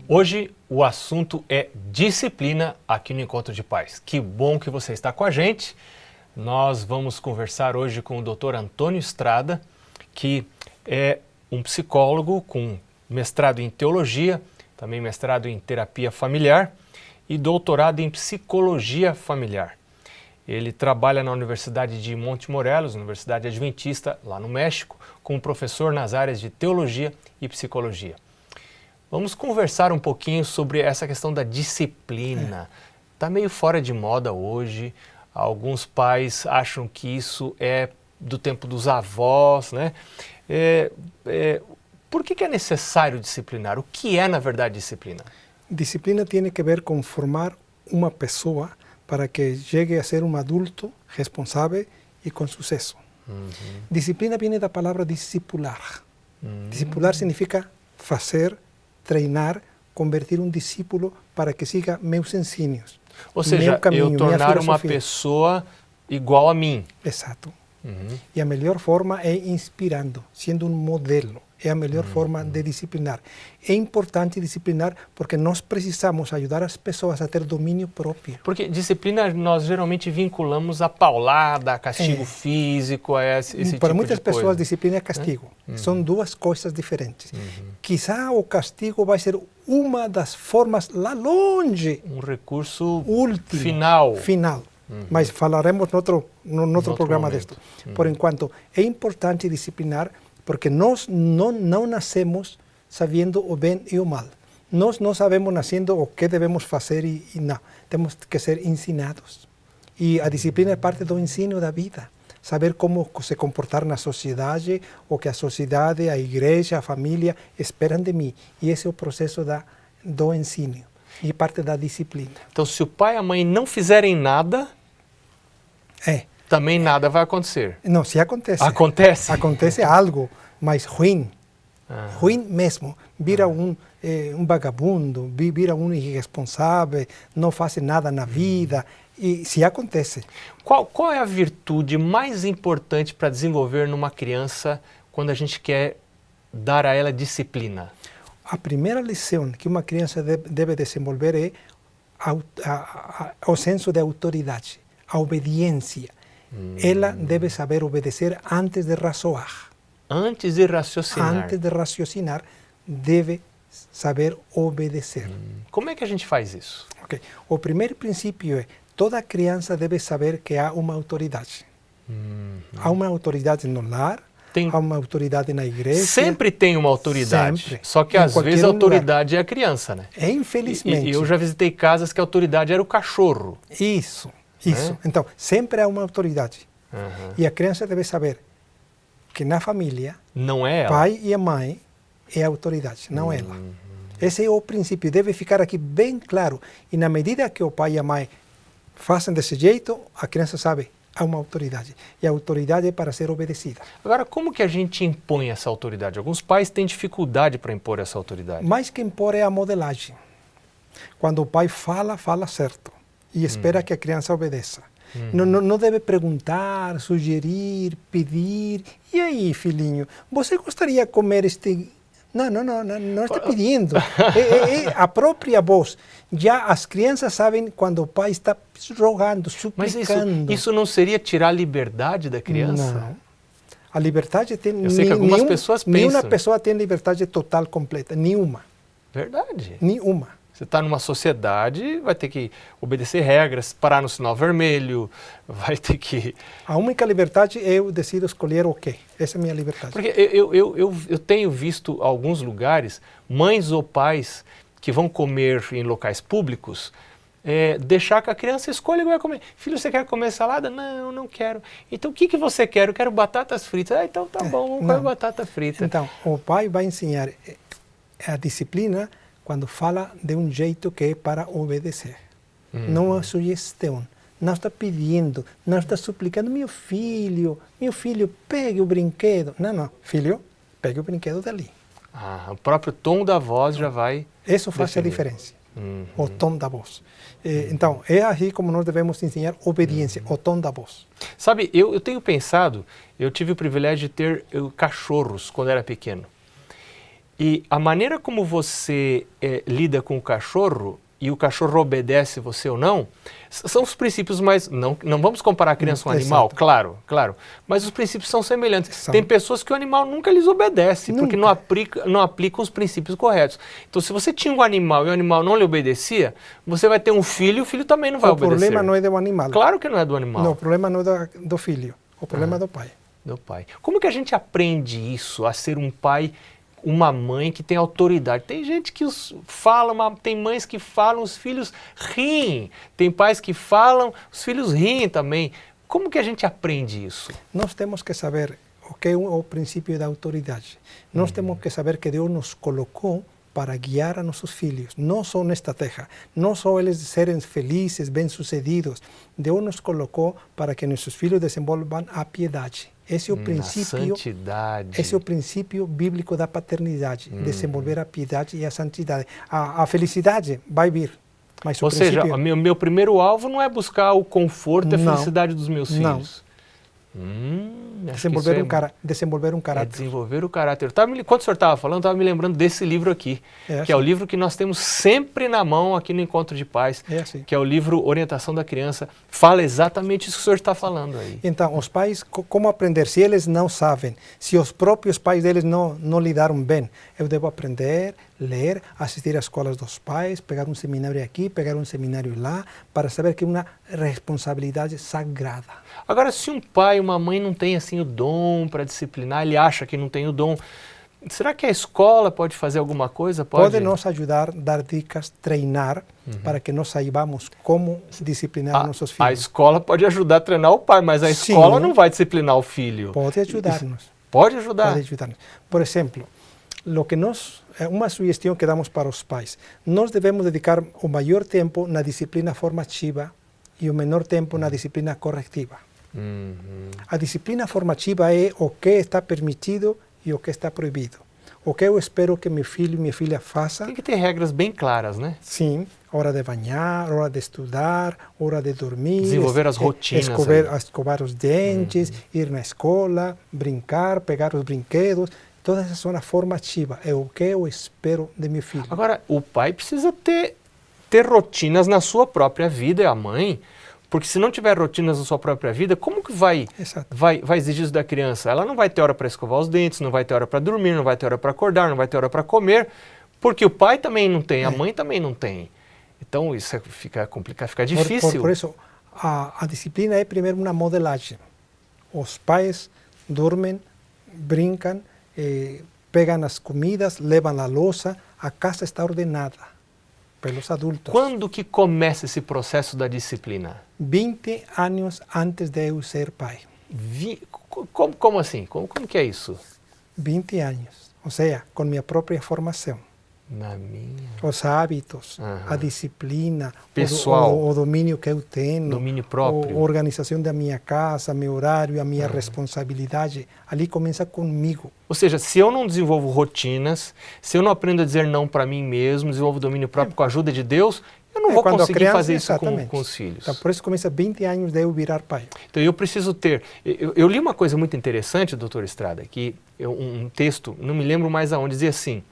Hoje o assunto é disciplina aqui no Encontro de Pais. Que bom que você está com a gente. Nós vamos conversar hoje com o Dr. Antônio Estrada, que é um psicólogo com mestrado em teologia, também mestrado em terapia familiar e doutorado em psicologia familiar. Ele trabalha na Universidade de Monte Morelos, Universidade Adventista, lá no México, como professor nas áreas de teologia e psicologia. Vamos conversar um pouquinho sobre essa questão da disciplina. Está meio fora de moda hoje. Alguns pais acham que isso é do tempo dos avós, né? Por que é necessário disciplinar? O que é, na verdade, disciplina? Disciplina tem que ver com formar uma pessoa para que chegue a ser um adulto responsável e com sucesso. Disciplina vem da palavra discipular. Discipular significa fazer, treinar, convertir um discípulo para que siga meus ensinos. Ou seja, caminho, eu tornar uma pessoa igual a mim. Exato. E a melhor forma é inspirando, sendo um modelo. É a melhor forma de disciplinar. É importante disciplinar porque nós precisamos ajudar as pessoas a ter domínio próprio. Porque disciplina nós geralmente vinculamos a paulada, a castigo físico, a esse tipo de coisa. Para muitas pessoas, disciplina é castigo. São duas coisas diferentes. Quizá o castigo vai ser uma das formas lá longe. Um recurso último, final. Mas falaremos no outro programa disto. Por enquanto, é importante disciplinar porque nós não nascemos sabendo o bem e o mal. Nós não sabemos nascendo o que devemos fazer e não. Temos que ser ensinados. E a disciplina é parte do ensino da vida. Saber como se comportar na sociedade, o que a sociedade, a igreja, a família esperam de mim. E esse é o processo do ensino e parte da disciplina. Então, se o pai e a mãe não fizerem nada, também nada vai acontecer. Não, se acontece. Acontece? Acontece algo, mas ruim. Ruim mesmo. Vira um vagabundo, vira um irresponsável, não faz nada na vida. E se acontece. Qual é a virtude mais importante para desenvolver numa criança quando a gente quer dar a ela disciplina? A primeira lição que uma criança deve desenvolver é o senso de autoridade, a obediência. Ela deve saber obedecer antes de razoar. Antes de raciocinar. Antes de raciocinar, deve saber obedecer. Como é que a gente faz isso? Okay. O primeiro princípio é toda criança deve saber que há uma autoridade. Há uma autoridade no lar, há uma autoridade na igreja. Sempre tem uma autoridade. Sempre. Só que às vezes a autoridade é a criança, né? Infelizmente. E eu já visitei casas que a autoridade era o cachorro. Isso. Então, sempre há uma autoridade. E a criança deve saber que na família, não é ela. Pai e a mãe é a autoridade, não ela. Esse é o princípio, deve ficar aqui bem claro. E na medida que o pai e a mãe fazem desse jeito, a criança sabe, há uma autoridade. E a autoridade é para ser obedecida. Agora, como que a gente impõe essa autoridade? Alguns pais têm dificuldade para impor essa autoridade. Mais que impor é a modelagem. Quando o pai fala certo. E espera que a criança obedeça. Não deve perguntar, sugerir, pedir. E aí, filhinho, você gostaria de comer este... Não está pedindo. É a própria voz. Já as crianças sabem quando o pai está rogando, suplicando. Mas isso não seria tirar a liberdade da criança? Não. A liberdade tem... Eu sei que algumas pessoas pensam. Nenhuma pessoa tem liberdade total, completa. Nenhuma. Verdade. Nenhuma. Você está numa sociedade, vai ter que obedecer regras, parar no sinal vermelho, vai ter que... A única liberdade é eu decido escolher o quê. Essa é a minha liberdade. Porque eu tenho visto alguns lugares, mães ou pais que vão comer em locais públicos, deixar que a criança escolha o que vai comer. Filho, você quer comer salada? Não quero. Então o que você quer? Eu quero batatas fritas. Então tá bom, vamos comer batata frita. Então, o pai vai ensinar a disciplina quando fala de um jeito que é para obedecer. Não a sugestão. Não está pedindo, não está suplicando, meu filho, pegue o brinquedo. Não, filho, pegue o brinquedo dali. O próprio tom da voz já vai... Isso faz a diferença, o tom da voz. Então, é assim como nós devemos ensinar obediência, o tom da voz. Sabe, eu tenho pensado, eu tive o privilégio de ter cachorros quando era pequeno. E a maneira como você lida com o cachorro, e o cachorro obedece você ou não, são os princípios mais... Não vamos comparar a criança com um animal, claro, claro. Mas os princípios são semelhantes. Tem pessoas que o animal nunca lhes obedece, porque não aplicam os princípios corretos. Então, se você tinha um animal e o animal não lhe obedecia, você vai ter um filho e o filho também não vai obedecer. O problema não é do animal. Claro que não é do animal. Não, o problema não é do filho. O problema é do pai. Do pai. Como que a gente aprende isso, a ser um pai, uma mãe que tem autoridade? Tem gente que fala, tem mães que falam, os filhos riem. Tem pais que falam, os filhos riem também. Como que a gente aprende isso? Nós temos que saber o que é o princípio da autoridade. Nós temos que saber que Deus nos colocou para guiar a nossos filhos. Não só nesta terra, não só eles serem felizes, bem-sucedidos. Deus nos colocou para que nossos filhos desenvolvam a piedade. Esse é o princípio, santidade. Esse é o princípio bíblico da paternidade, desenvolver a piedade e a santidade. A felicidade vai vir, mas Ou seja, meu primeiro alvo não é buscar o conforto e a felicidade dos meus filhos. Desenvolver um caráter. Desenvolver o caráter. Quando o senhor estava falando, eu estava me lembrando desse livro aqui, que é o livro que nós temos sempre na mão aqui no Encontro de Pais, que é o livro Orientação da Criança. Fala exatamente isso que o senhor está falando aí. Então, os pais, como aprender? Se eles não sabem, se os próprios pais deles não lidaram bem, eu devo aprender, ler, assistir às escolas dos pais, pegar um seminário aqui, pegar um seminário lá, para saber que é uma responsabilidade sagrada. Agora, se um pai, uma mãe não tem assim o dom para disciplinar, ele acha que não tem o dom, será que a escola pode fazer alguma coisa? Pode nos ajudar, dar dicas, treinar, para que nós saibamos como disciplinar nossos filhos. A escola pode ajudar a treinar o pai, mas a escola não vai disciplinar o filho. Pode ajudar-nos. Pode ajudar? Pode ajudar-nos. Por exemplo, uma sugestão que damos para os pais, nós devemos dedicar o maior tempo na disciplina formativa e o menor tempo na disciplina corretiva. A disciplina formativa é o que está permitido e o que está proibido. O que eu espero que meu filho e minha filha façam. Tem que ter regras bem claras, né? Sim, hora de banhar, hora de estudar, hora de dormir. Desenvolver as rotinas. Escovar os dentes, ir na escola, brincar, pegar os brinquedos. Toda essa zona formativa é o que eu espero de meu filho. Agora, o pai precisa ter rotinas na sua própria vida, e a mãe, porque se não tiver rotinas na sua própria vida, como que vai exigir isso da criança? Ela não vai ter hora para escovar os dentes, não vai ter hora para dormir, não vai ter hora para acordar, não vai ter hora para comer, porque o pai também não tem, a mãe também não tem. Então isso fica complicado, fica difícil. Por isso, a disciplina é primeiro uma modelagem. Os pais dormem, brincam, pegam as comidas, levam a louça, a casa está ordenada pelos adultos. Quando que começa esse processo da disciplina? 20 anos antes de eu ser pai. Como assim? Como que é isso? 20 anos, ou seja, com minha própria formação. Os hábitos, a disciplina, pessoal, o domínio que eu tenho, domínio próprio, a organização da minha casa, meu horário, a minha responsabilidade, ali começa comigo. Ou seja, se eu não desenvolvo rotinas, se eu não aprendo a dizer não para mim mesmo, desenvolvo domínio próprio com a ajuda de Deus, eu não vou conseguir fazer isso com os filhos. Então, por isso começa 20 anos de eu virar pai. Então eu preciso ter... Eu li uma coisa muito interessante, doutor Estrada, que um texto, não me lembro mais aonde, dizia assim: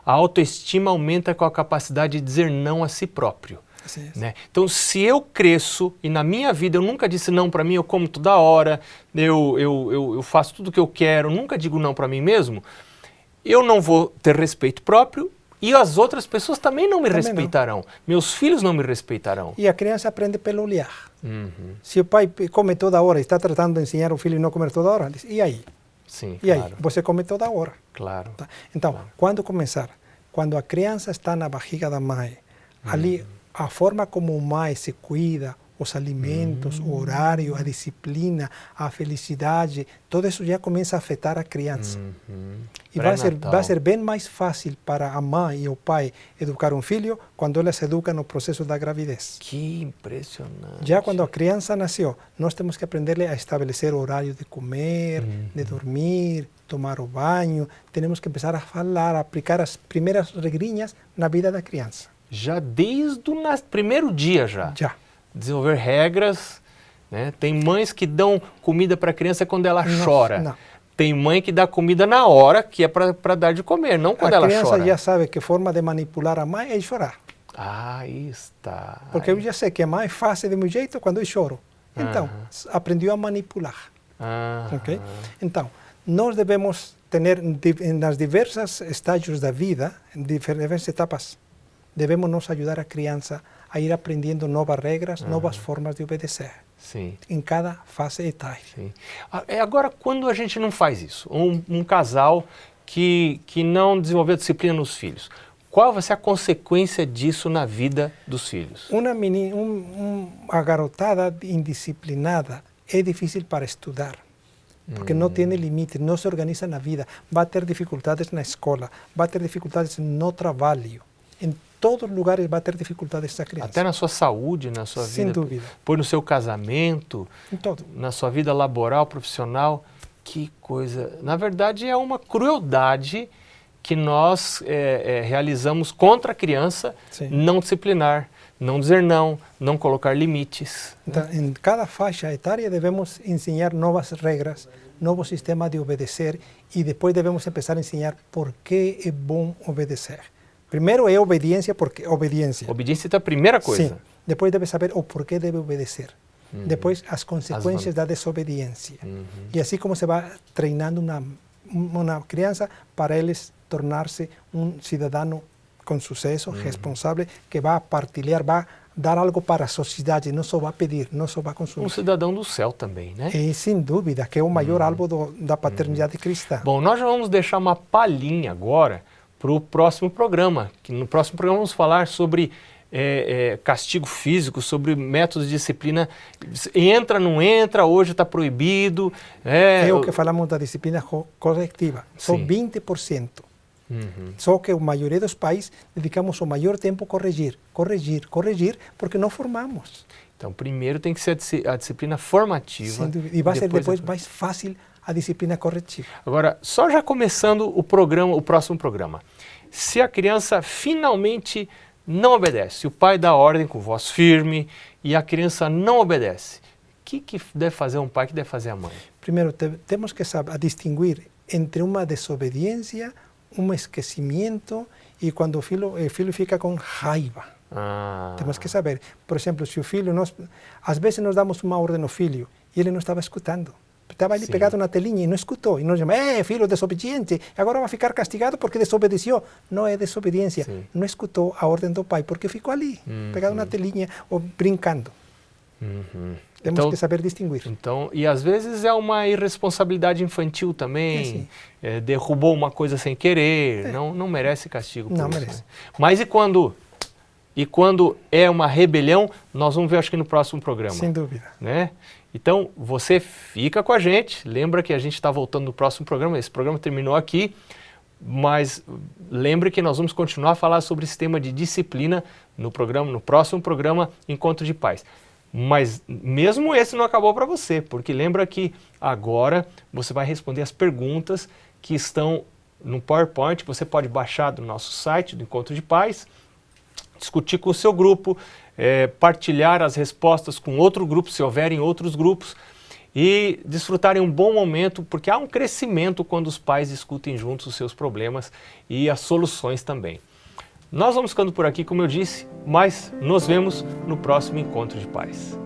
a autoestima aumenta com a capacidade de dizer não a si próprio. Né? Então, se eu cresço e na minha vida eu nunca disse não para mim, eu como toda hora, eu faço tudo o que eu quero, nunca digo não para mim mesmo, eu não vou ter respeito próprio e as outras pessoas também não me respeitarão. Não. Meus filhos não me respeitarão. E a criança aprende pelo olhar. Se o pai come toda hora e está tratando de ensinar o filho a não comer toda hora, diz, e aí? Sim, e aí? Você come toda hora. Claro. Tá? Então, quando começar? Quando a criança está na barriga da mãe, ali a forma como a mãe se cuida, os alimentos, o horário, a disciplina, a felicidade, tudo isso já começa a afetar a criança. E vai ser bem mais fácil para a mãe e o pai educar um filho quando eles se educam no processo da gravidez. Que impressionante. Já quando a criança nasceu, nós temos que aprender a estabelecer o horário de comer, de dormir, tomar o banho. Temos que começar a falar, a aplicar as primeiras regrinhas na vida da criança. Já desde o primeiro dia já? Já. Desenvolver regras, né? Tem mães que dão comida para a criança quando ela chora. Não. Tem mãe que dá comida na hora que é para dar de comer, não quando ela chora. A criança já sabe que forma de manipular a mãe é chorar. Aí está. Porque eu já sei que a mãe faz do meu jeito quando eu choro. Então, aprendeu a manipular. Okay? Então, nós devemos ter, nas diversos estágios da vida, em diferentes etapas, devemos nos ajudar a criança a ir aprendendo novas regras, novas formas de obedecer. Sim. Em cada fase etária. Sim. Agora, quando a gente não faz isso, um casal que não desenvolveu disciplina nos filhos, qual vai ser a consequência disso na vida dos filhos? A garotada indisciplinada é difícil para estudar, porque não tem limite, não se organiza na vida, vai ter dificuldades na escola, vai ter dificuldades no trabalho. Em todos os lugares vai ter dificuldades essa criança. Até na sua saúde, na sua vida. Sem dúvida. Por no seu casamento, em todo. Na sua vida laboral, profissional. Que coisa. Na verdade, é uma crueldade que nós realizamos contra a criança. Sim. Não disciplinar, não dizer não colocar limites. Então, em cada faixa etária devemos ensinar novas regras, novo sistema de obedecer e depois devemos começar a ensinar por que é bom obedecer. Primeiro é obediência, porque obediência. Obediência é a primeira coisa. Sim. Depois deve saber o porquê deve obedecer. Depois as consequências da desobediência. E assim como se vai treinando uma criança para eles tornar-se um cidadão com sucesso, responsável, que vai partilhar, vai dar algo para a sociedade, não só vai pedir, não só vai consumir. Um cidadão do céu também, né? E sem dúvida, que é o maior alvo da paternidade cristã. Bom, nós já vamos deixar uma palhinha agora para o próximo programa, que no próximo programa vamos falar sobre castigo físico, sobre métodos de disciplina. Entra, não entra, hoje está proibido. É o que falamos da disciplina corretiva, só 20%. Só que a maioria dos países dedicamos o maior tempo a corrigir, porque não formamos. Então, primeiro tem que ser a disciplina formativa. E vai ser depois mais fácil a disciplina corretiva. Agora, só já começando o próximo programa. Se a criança finalmente não obedece, o pai dá ordem com voz firme e a criança não obedece, o que deve fazer um pai, o que deve fazer a mãe? Primeiro, temos que saber distinguir entre uma desobediência, um esquecimento e quando o filho fica com raiva. Temos que saber. Por exemplo, se o filho, às vezes nós damos uma ordem ao filho e ele não estava escutando. Estava ali pegado na telinha e não escutou. E nós chamamos, filho desobediente, agora vai ficar castigado porque desobedeceu. Não é desobediência. Sim. Não escutou a ordem do pai porque ficou ali, pegado na telinha ou brincando. Temos que saber distinguir. Então, e às vezes é uma irresponsabilidade infantil também, derrubou uma coisa sem querer, não merece castigo por não isso. Merece. Né? Mas e quando é uma rebelião, nós vamos ver acho que no próximo programa. Sem dúvida. Né? Então, você fica com a gente, lembra que a gente está voltando no próximo programa, esse programa terminou aqui, mas lembre que nós vamos continuar a falar sobre esse tema de disciplina no próximo programa Encontro de Pais. Mas mesmo esse não acabou para você, porque lembra que agora você vai responder as perguntas que estão no PowerPoint, você pode baixar do nosso site, do Encontro de Pais, discutir com o seu grupo, partilhar as respostas com outro grupo, se houverem outros grupos, e desfrutarem um bom momento, porque há um crescimento quando os pais discutem juntos os seus problemas e as soluções também. Nós vamos ficando por aqui, como eu disse, mas nos vemos no próximo Encontro de Pais.